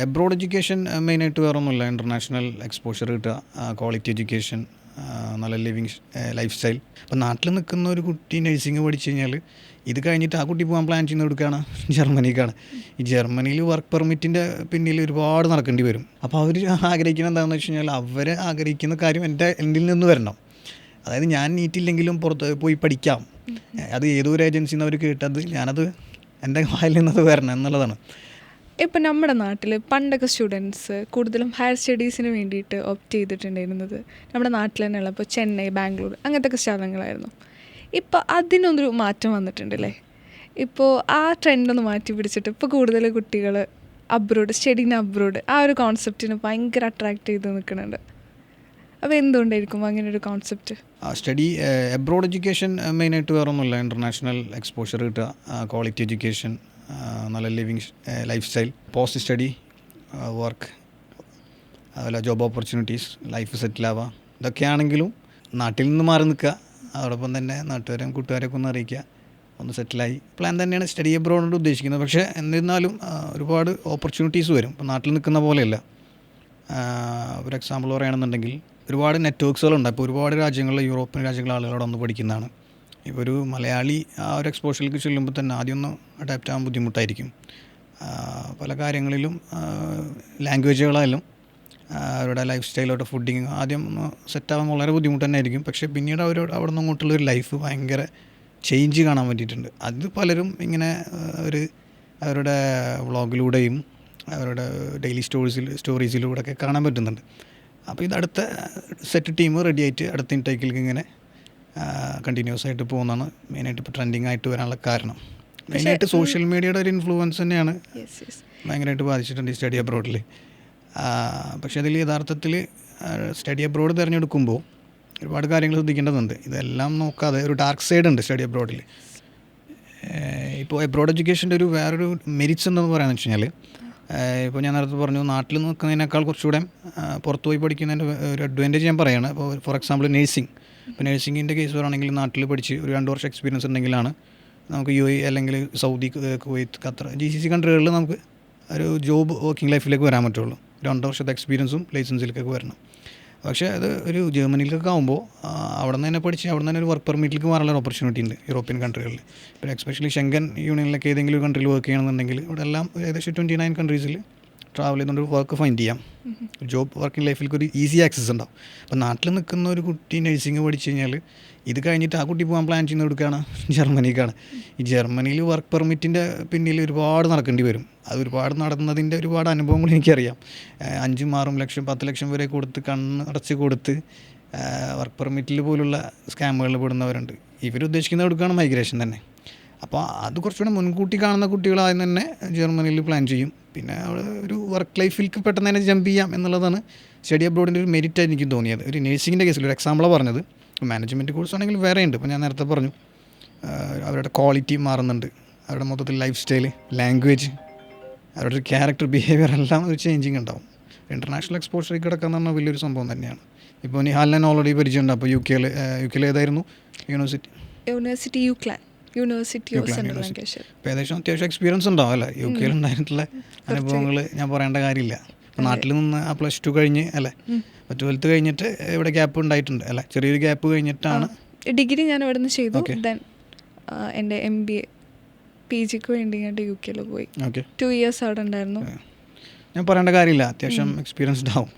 Abroad education മെയിനായിട്ട് വേറൊന്നുമില്ല. International exposure കിട്ടുക, ക്വാളിറ്റി എഡ്യൂക്കേഷൻ, നല്ല ലിവിങ് ലൈഫ് സ്റ്റൈൽ. ഇപ്പോൾ നാട്ടിൽ നിൽക്കുന്ന ഒരു കുട്ടി നഴ്സിംഗ് പഠിച്ചു കഴിഞ്ഞാൽ ഇത് കഴിഞ്ഞിട്ട് ആ കുട്ടി പോകാൻ പ്ലാൻ ചെയ്യുന്ന എടുക്കുകയാണ് ജർമ്മനിക്കാണ്. ഈ ജർമ്മനിയിൽ വർക്ക് പെർമിറ്റിൻ്റെ പിന്നിൽ ഒരുപാട് നടക്കേണ്ടി വരും. അപ്പോൾ അവർ ആഗ്രഹിക്കുന്നത് എന്താണെന്ന് വെച്ച് കഴിഞ്ഞാൽ അവർ ആഗ്രഹിക്കുന്ന കാര്യം എന്നിൽ നിന്ന് വരണം. അതായത് ഞാൻ നീറ്റില്ലെങ്കിലും പുറത്ത് പോയി പഠിക്കാം, അത് ഏതൊരു ഏജൻസിയിൽ നിന്ന് അവർ കേട്ടത് ഞാനത് എൻ്റെ വായിൽ നിന്നത് വരണം എന്നുള്ളതാണ്. ഇപ്പം നമ്മുടെ നാട്ടിൽ പണ്ടൊക്കെ സ്റ്റുഡൻസ് കൂടുതലും ഹയർ സ്റ്റഡീസിന് വേണ്ടിയിട്ട് ഓപ്റ്റ് ചെയ്തിട്ടുണ്ടായിരുന്നത് നമ്മുടെ നാട്ടിൽ തന്നെയുള്ള ഇപ്പോൾ ചെന്നൈ, ബാംഗ്ലൂർ അങ്ങനത്തെ സ്ഥലങ്ങളായിരുന്നു. ഇപ്പോൾ അതിനൊന്നൊരു മാറ്റം വന്നിട്ടുണ്ടല്ലേ. ഇപ്പോൾ ആ ട്രെൻഡൊന്ന് മാറ്റി പിടിച്ചിട്ട് ഇപ്പോൾ കൂടുതൽ കുട്ടികൾ സ്റ്റഡീന് അബ്രോഡ് ആ ഒരു കോൺസെപ്റ്റിന് ഭയങ്കര അട്രാക്റ്റ് ചെയ്ത് നിൽക്കുന്നുണ്ട്. അപ്പോൾ എന്തുകൊണ്ടായിരിക്കും അങ്ങനെ ഒരു കോൺസെപ്റ്റ്? സ്റ്റഡി എബ്രോഡ് എഡ്യൂക്കേഷൻ മെയിനായിട്ട് വേറൊന്നുമില്ല. ഇൻ്റർനാഷണൽ എക്സ്പോഷർ കിട്ടുക, ക്വാളിറ്റി എഡ്യൂക്കേഷൻ, നല്ല living life style, post study work, അതുപോലെ ജോബ് ഓപ്പർച്യൂണിറ്റീസ്, ലൈഫ് സെറ്റിലാവുക. ഇതൊക്കെയാണെങ്കിലും നാട്ടിൽ നിന്ന് മാറി നിൽക്കുക, അതോടൊപ്പം തന്നെ നാട്ടുകാരെയും കൂട്ടുകാരെയൊക്കെ ഒന്ന് അറിയിക്കുക, ഒന്ന് സെറ്റിലായി പ്ലാൻ തന്നെയാണ് സ്റ്റഡി എബ്രോഡ് ഉദ്ദേശിക്കുന്നത്. പക്ഷേ എന്നിരുന്നാലും ഒരുപാട് ഓപ്പർച്യൂണിറ്റീസ് വരും. ഇപ്പോൾ നാട്ടിൽ നിൽക്കുന്ന പോലെയല്ല. ഒരു എക്സാമ്പിൾ പറയുകയാണെന്നുണ്ടെങ്കിൽ ഒരുപാട് നെറ്റ്വർക്ക്സുകളുണ്ട്. ഇപ്പോൾ ഒരുപാട് രാജ്യങ്ങളിൽ, യൂറോപ്യൻ രാജ്യങ്ങളിലെ ആളുകളോട് ഒന്ന് പഠിക്കുന്നതാണ്. ഇപ്പോൾ ഒരു മലയാളി ആ ഒരു എക്സ്പോഷറിലേക്ക് ചെല്ലുമ്പോൾ തന്നെ ആദ്യം ഒന്ന് അഡാപ്റ്റ് ആകാൻ ബുദ്ധിമുട്ടായിരിക്കും. പല കാര്യങ്ങളിലും ലാംഗ്വേജുകളായാലും അവരുടെ ലൈഫ് സ്റ്റൈലോട്ട് ഫുഡിങ് ആദ്യം ഒന്ന് സെറ്റാകാൻ വളരെ ബുദ്ധിമുട്ട് തന്നെ ആയിരിക്കും. പക്ഷേ പിന്നീട് അവിടെ നിന്ന് അങ്ങോട്ടുള്ളൊരു ലൈഫ് ഭയങ്കര ചേഞ്ച് കാണാൻ പറ്റിയിട്ടുണ്ട്. അത് പലരും ഇങ്ങനെ അവരുടെ വ്ളോഗിലൂടെയും അവരുടെ ഡെയിലി സ്റ്റോറീസിലൂടെയൊക്കെ കാണാൻ പറ്റുന്നുണ്ട്. അപ്പോൾ ഇത് അടുത്ത സെറ്റ് ടീം റെഡി ആയിട്ട് അടുത്ത ഇൻടേക്കിലേക്ക് ഇങ്ങനെ കണ്ടിന്യൂസ് ആയിട്ട് പോകുന്നതാണ് മെയിനായിട്ട് ഇപ്പോൾ ട്രെൻഡിങ് ആയിട്ട് വരാനുള്ള കാരണം. മെയിനായിട്ട് സോഷ്യൽ മീഡിയയുടെ ഒരു ഇൻഫ്ലുവൻസ് തന്നെയാണ് ഭയങ്കരമായിട്ട് ബാധിച്ചിട്ടുണ്ട് ഈ സ്റ്റഡി അബ്രോഡിൽ. പക്ഷേ അതിൽ യഥാർത്ഥത്തിൽ സ്റ്റഡി അബ്രോഡ് തിരഞ്ഞെടുക്കുമ്പോൾ ഒരുപാട് കാര്യങ്ങൾ ശ്രദ്ധിക്കേണ്ടതുണ്ട്. ഇതെല്ലാം നോക്കാതെ ഒരു ഡാർക്ക് സൈഡ് ഉണ്ട് സ്റ്റഡി അബ്രോഡിൽ. ഇപ്പോൾ എബ്രോഡ് എഡ്യൂക്കേഷൻ്റെ വേറൊരു മെരിറ്റ്സ് എന്തെന്ന് പറയുകയെന്ന് വെച്ച് കഴിഞ്ഞാൽ, ഇപ്പോൾ ഞാൻ നേരത്തെ പറഞ്ഞു നാട്ടിൽ നിൽക്കുന്നതിനേക്കാൾ കുറച്ചുകൂടെ പുറത്ത് പോയി പഠിക്കുന്നതിൻ്റെ ഒരു അഡ്വാൻറ്റേജ് ഞാൻ പറയുകയാണ്. ഇപ്പോൾ ഫോർ എക്സാമ്പിൾ നേഴ്സിംഗ്. ഇപ്പോൾ നേഴ്സിംഗിൻ്റെ കേസ് പറയുകയാണെങ്കിൽ നാട്ടിൽ പഠിച്ച് ഒരു 2 വർഷം എക്സ്പീരിയൻസ് ഉണ്ടെങ്കിലാണ് നമുക്ക് UAE അല്ലെങ്കിൽ സൗദി, കുവൈത്ത്, ഖത്തർ, GCC കൺട്രികളിൽ നമുക്ക് ഒരു ജോബ് വർക്കിംഗ് ലൈഫിലേക്ക് വരാൻ പറ്റുള്ളൂ. 2 വർഷത്തെ എക്സ്പീരിയൻസും ലൈസൻസിലേക്കൊക്കെ വരണം. പക്ഷേ അത് ഒരു ജർമ്മനിയിലൊക്കെ ആകുമ്പോൾ അവിടെ നിന്ന് തന്നെ പഠിച്ച് അവിടെ നിന്ന് തന്നെ ഒരു വർക്ക് പെർമിറ്റിലേക്ക് മാറാനുള്ള ഓപ്പർച്യൂണിറ്റി ഉണ്ട് യൂറോപ്യൻ കൺട്രികളിൽ. പിന്നെ എസ്പെഷ്യലി ഷെങ്കൻ യൂണിയനിലൊക്കെ ഏതെങ്കിലും ഒരു കൺട്രിയിൽ വർക്ക് ചെയ്യണമെന്നുണ്ടെങ്കിൽ ഇവിടെ എല്ലാം ഏകദേശം 29 കൺട്രീസിൽ ട്രാവൽ ചെയ്തുകൊണ്ട് വർക്ക് ഫൈൻഡ് ചെയ്യാം. ജോബ് വർക്കിംഗ് ലൈഫിലേക്ക് ഒരു ഈസി ആക്സസ് ഉണ്ടാവും. അപ്പോൾ നാട്ടിൽ നിൽക്കുന്ന ഒരു കുട്ടി നഴ്സിംഗ് പഠിച്ചു കഴിഞ്ഞാൽ ഇത് കഴിഞ്ഞിട്ട് ആ കുട്ടി പോകാൻ പ്ലാൻ ചെയ്യുന്ന എടുക്കുകയാണ് ജർമ്മനിക്കാണ്. ഈ ജർമ്മനിയിൽ വർക്ക് പെർമിറ്റിൻ്റെ പിന്നിൽ ഒരുപാട് നടക്കേണ്ടി വരും. അത് ഒരുപാട് നടന്നതിൻ്റെ ഒരുപാട് അനുഭവങ്ങൾ എനിക്കറിയാം. 5, 6 ലക്ഷം 10 ലക്ഷം വരെ കൊടുത്ത് അടച്ച് കൊടുത്ത് വർക്ക് പെർമിറ്റിൽ പോലുള്ള സ്കാമുകളിൽ പെടുന്നവരുണ്ട്. ഇവരുദ്ദേശിക്കുന്ന എടുക്കുകയാണ് മൈഗ്രേഷൻ തന്നെ. അപ്പോൾ അത് കുറച്ചുകൂടെ മുൻകൂട്ടി കാണുന്ന കുട്ടികളാദ്യം തന്നെ ജർമ്മനിയിൽ പ്ലാൻ ചെയ്യും. പിന്നെ അവിടെ ഒരു വർക്ക് ലൈഫിലേക്ക് പെട്ടെന്ന് തന്നെ ജമ്പ് ചെയ്യാം എന്നുള്ളതാണ് സ്റ്റഡി അബ്രോഡിൻ്റെ ഒരു മെരിറ്റായിട്ട് എനിക്ക് തോന്നിയത്. ഒരു നേഴ്സിങ്ങിൻ്റെ കേസിൽ ഒരു എക്സാമ്പിളാണ് പറഞ്ഞത്. മാനേജ്മെൻറ്റ് കോഴ്സ് ആണെങ്കിൽ വേറെ ഉണ്ട്. ഇപ്പോൾ ഞാൻ നേരത്തെ പറഞ്ഞു അവരുടെ ക്വാളിറ്റി മാറുന്നുണ്ട്, അവരുടെ മൊത്തത്തിൽ ലൈഫ് സ്റ്റൈല്, ലാംഗ്വേജ്, അവരുടെ ഒരു ക്യാരക്ടർ, ബിഹേവിയർ എല്ലാം ഒരു ചേഞ്ചിങ് ഉണ്ടാവും. ഇൻ്റർനാഷണൽ എക്സ്പോഷറിൽ കിടക്കുക എന്ന് പറഞ്ഞാൽ വലിയൊരു സംഭവം തന്നെയാണ്. ഇപ്പോൾ നിഹാലിനെ ഓൾറെഡി പരിചയമുണ്ട്. അപ്പോൾ യു കെയിൽ ഏതായിരുന്നു യൂണിവേഴ്സിറ്റി ഓഫ് സെൻട്രൽ ലാങ്കേഷ്യർ. ഇപ്പോൾ ഏകദേശം അത്യാവശ്യം എക്സ്പീരിയൻസ് ഉണ്ടാവും അല്ലേ? യു കെയിൽ ഉണ്ടായിട്ടുള്ള അനുഭവങ്ങൾ ഞാൻ പറയേണ്ട കാര്യമില്ല. നാട്ടിൽ നിന്ന് ആ +2 കഴിഞ്ഞ് അല്ലേ, 12th കഴിഞ്ഞിട്ട് ഇവിടെ ഗ്യാപ്പ് ഉണ്ടായിട്ടുണ്ട് അല്ലേ, ചെറിയൊരു ഗ്യാപ്പ് കഴിഞ്ഞിട്ടാണ് ഡിഗ്രി ഞാൻ ഇവിടെ നിന്ന് ചെയ്തു. ദെൻ എൻ്റെ MBA PGക്ക് വേണ്ടി ഞാൻ യു കെയിൽ പോയി. 2 ഇയേഴ്സ് അവിടെ ഉണ്ടായിരുന്നു. ഞാൻ പറയേണ്ട കാര്യമില്ല, അത്യാവശ്യം എക്സ്പീരിയൻസ്ഡ് ആവും.